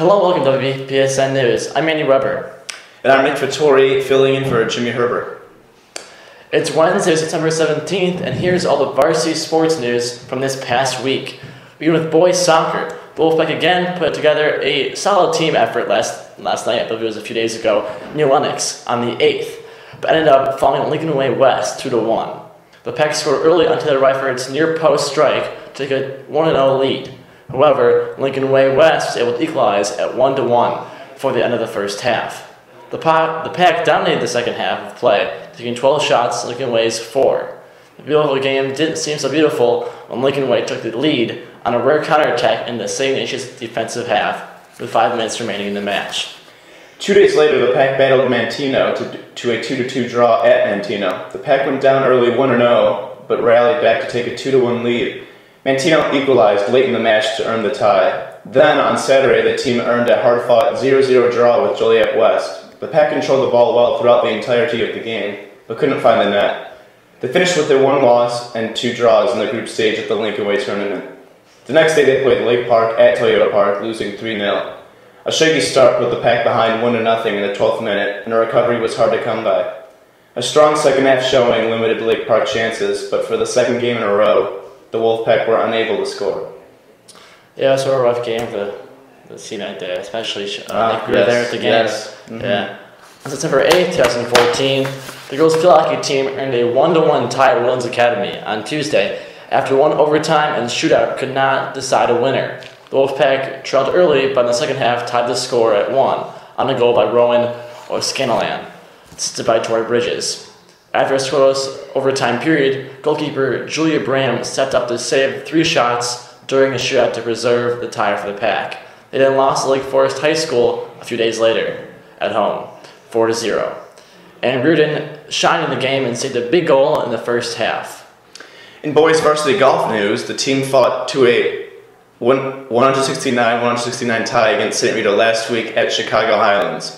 Hello, welcome to WPSN News. I'm Andy Weber. And I'm Nick Fattore, filling in for Jimmy Herbert. It's Wednesday, September 17th, and here's all the varsity sports news from this past week. Beginning with boys soccer. Wolfpack again put together a solid team effort last night, I believe it was a few days ago, near Lennox on the 8th, but ended up falling Lincoln Way West 2-1. The Pack scored early on Taylor Ryford's near post strike to take a 1-0 lead. However, Lincoln Way West was able to equalize at 1-1 before the end of the first half. The Pack dominated the second half of play, taking 12 shots, Lincoln Way's 4. The beautiful game didn't seem so beautiful when Lincoln Way took the lead on a rare counterattack in the St. Ignatius defensive half, with 5 minutes remaining in the match. 2 days later, the Pack battled Mantino to a 2-2 draw at Mantino. The Pack went down early 1-0, but rallied back to take a 2-1 lead. Mantino equalized late in the match to earn the tie. Then, on Saturday, the team earned a hard-fought 0-0 draw with Joliet West. The Pack controlled the ball well throughout the entirety of the game, but couldn't find the net. They finished with their 1 loss and 2 draws in the group stage at the Lincoln Way tournament. The next day, they played Lake Park at Toyota Park, losing 3-0. A shaky start put the Pack behind 1-0 in the 12th minute, and a recovery was hard to come by. A strong second-half showing limited Lake Park chances, but for the second game in a row, the Wolfpack were unable to score. Yeah, it was a rough game for the C-night day, especially we were there at the game. Yes. Yeah. On September 8th, 2014, the girls' field hockey team earned a 1-1 tie at Woodlands Academy on Tuesday after one overtime and shootout could not decide a winner. The Wolfpack trailed early, but in the second half tied the score at 1 on a goal by Rowan O'Scanlan, assisted by Tori Bridges. After a scoreless overtime period, goalkeeper Julia Bram stepped up to save 3 shots during a shootout to preserve the tie for the Pack. They then lost to Lake Forest High School a few days later at home, 4-0. And Reardon shined in the game and saved a big goal in the first half. In boys varsity golf news, the team fought to a 169-169 tie against St. Rita last week at Chicago Highlands.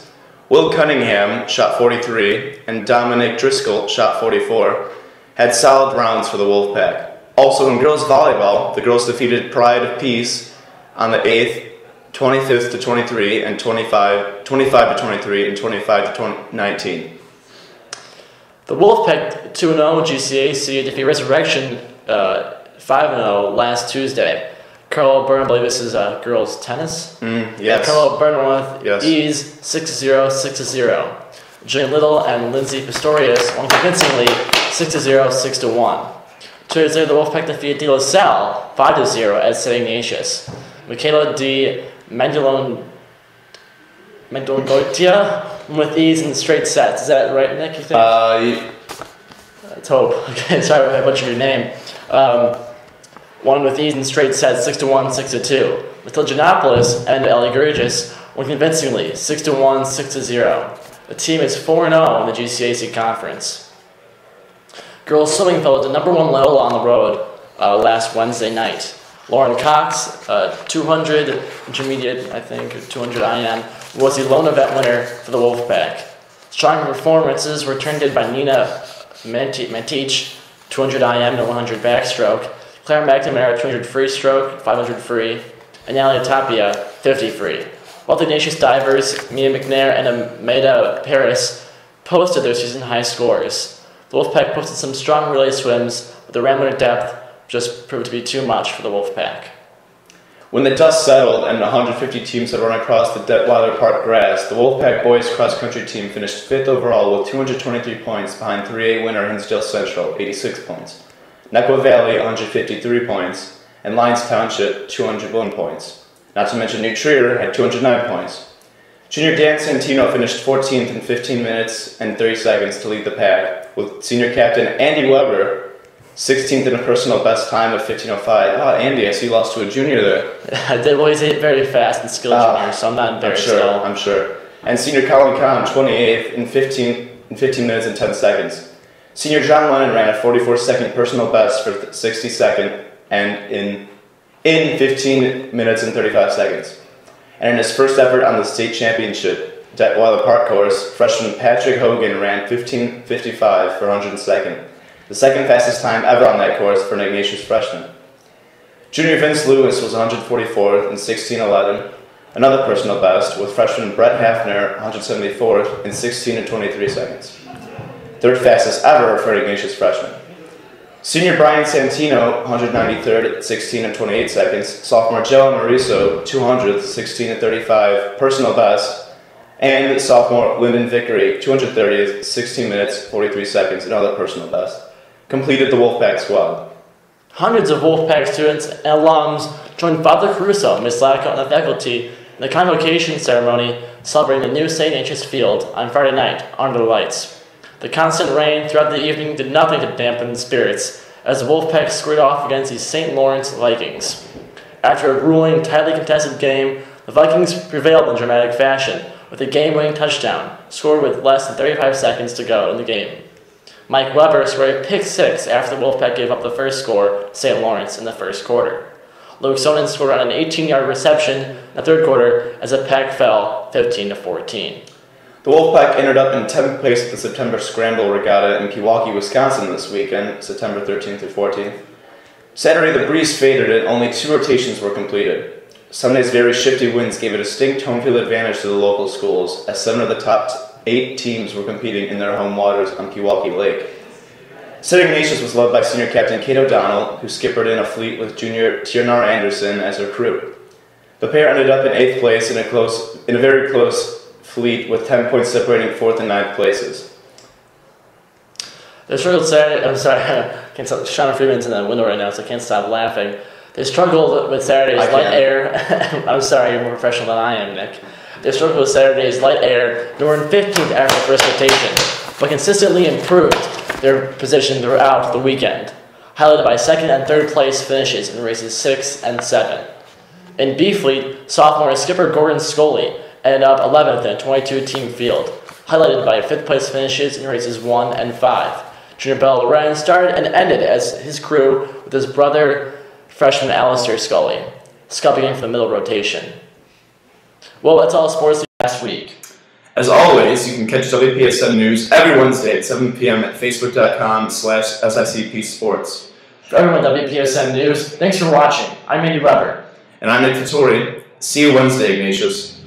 Will Cunningham shot 43 and Dominic Driscoll shot 44, had solid rounds for the Wolfpack. Also in girls volleyball, the girls defeated Pride of Peace on the 8th, 25-23 and 25-23 and 25-19. The Wolfpack 2-0 GCAC defeated Resurrection 5-0 last Tuesday. Carl Byrne, I believe this is girls tennis. Yes. Carl Byrne with yes. ease 6-0, 6-0. Jillian Little and Lindsay Pistorius won convincingly 6-0, 6-1. 2 days later, the Wolfpack defeated De La Salle 5-0 at St. Ignatius. Michaela D. Mendongoitia with ease in straight sets. Is that right, Nick, you think? Let's hope. Okay, sorry if I butchered your name. Won with ease in straight sets 6-1, 6-2. Little and Ellie Gurgis won convincingly 6-1, 6-0. The team is 4-0 in the GCAC conference. Girls swimming fell to number 1 Loyola on the road last Wednesday night. Lauren Cox, 200 intermediate, I think, 200 IM, was the lone event winner for the Wolfpack. Strong performances were turned in by Nina Mantich, 200 IM to 100 backstroke, Claire McNamara, 200 free stroke, 500 free, and Nalia Tapia, 50 free. While the Ignatius divers, Mia McNair and Ameda Paris, posted their season high scores. The Wolfpack posted some strong relay swims, but the rambler depth just proved to be too much for the Wolfpack. When the dust settled and 150 teams had run across the Detweiler Park grass, the Wolfpack boys cross-country team finished 5th overall with 223 points behind 3A winner Hinsdale Central, 86 points. Nequa Valley, 153 points, and Lyons Township, 201 points. Not to mention New Trier had 209 points. Junior Dan Santino finished 14th in 15 minutes and 30 seconds to lead the Pack, with senior captain Andy Weber 16th in a personal best time of 15:05. Oh, Andy, I see you lost to a junior there. I did always hit very fast and skilled junior, so I'm not embarrassed at all. I'm sure. And senior Colin Kahn, 28th in 15 minutes and 10 seconds. Senior John Lennon ran a 44-second personal best for 62nd and in 15 minutes and 35 seconds. And in his first effort on the state championship, Detweiler Park course, freshman Patrick Hogan ran 15:55 for 102nd. The second fastest time ever on that course for an Ignatius freshman. Junior Vince Lewis was 144th in 16:11. Another personal best with freshman Brett Hafner, 174th, in 16 and 23 seconds. Third fastest ever for an Ignatius freshman. Senior Brian Santino, 193rd at 16 and 28 seconds. Sophomore Joe Mariso, 200th, 16 and 35, personal best. And sophomore Lyndon Vickery, 230th, 16 minutes, 43 seconds, another personal best. Completed the Wolfpack squad. Hundreds of Wolfpack students and alums joined Father Caruso, Ms. Lacko, and the faculty in the convocation ceremony celebrating the new St. Ignatius Field on Friday night under the lights. The constant rain throughout the evening did nothing to dampen the spirits as the Wolfpack squared off against the St. Lawrence Vikings. After a grueling, tightly contested game, the Vikings prevailed in dramatic fashion with a game-winning touchdown scored with less than 35 seconds to go in the game. Mike Weber scored a pick-6 after the Wolfpack gave up the first score to St. Lawrence in the first quarter. Luke Sonnen scored on an 18-yard reception in the third quarter as the Pack fell 15-14. The Wolfpack ended up in 10th place at the September Scramble Regatta in Pewaukee, Wisconsin this weekend, September 13th through 14th. Saturday, the breeze faded and only 2 rotations were completed. Sunday's very shifty winds gave a distinct home field advantage to the local schools, as 7 of the top 8 teams were competing in their home waters on Pewaukee Lake. St. Ignatius was led by senior captain Kate O'Donnell, who skippered in a fleet with junior Tiernar Anderson as her crew. The pair ended up in 8th place in a very close fleet with 10 points separating 4th and 9th places. They struggled Saturday. I'm sorry, I can't stop. Shauna Freeman's in the window right now, so I can't stop laughing. They struggled with Saturday's light air. I'm sorry, you're more professional than I am, Nick. They struggled with Saturday's light air. They were in 15th after the first rotation, but consistently improved their position throughout the weekend, highlighted by 2nd and 3rd place finishes in races 6 and 7. In B Fleet, sophomore skipper Gordon Scully ended up 11th in a 22-team field, highlighted by 5th place finishes in races 1 and 5. Junior Bell Loren started and ended as his crew with his brother, freshman Alistair Scully, scupping in for the middle rotation. Well, that's all sports last week. As always, you can catch WPSN News every Wednesday at 7 p.m. at facebook.com/SICP Sports. For everyone at WPSN News, thanks for watching. I'm Andy Weber. And I'm Nick Fattore. See you Wednesday, Ignatius.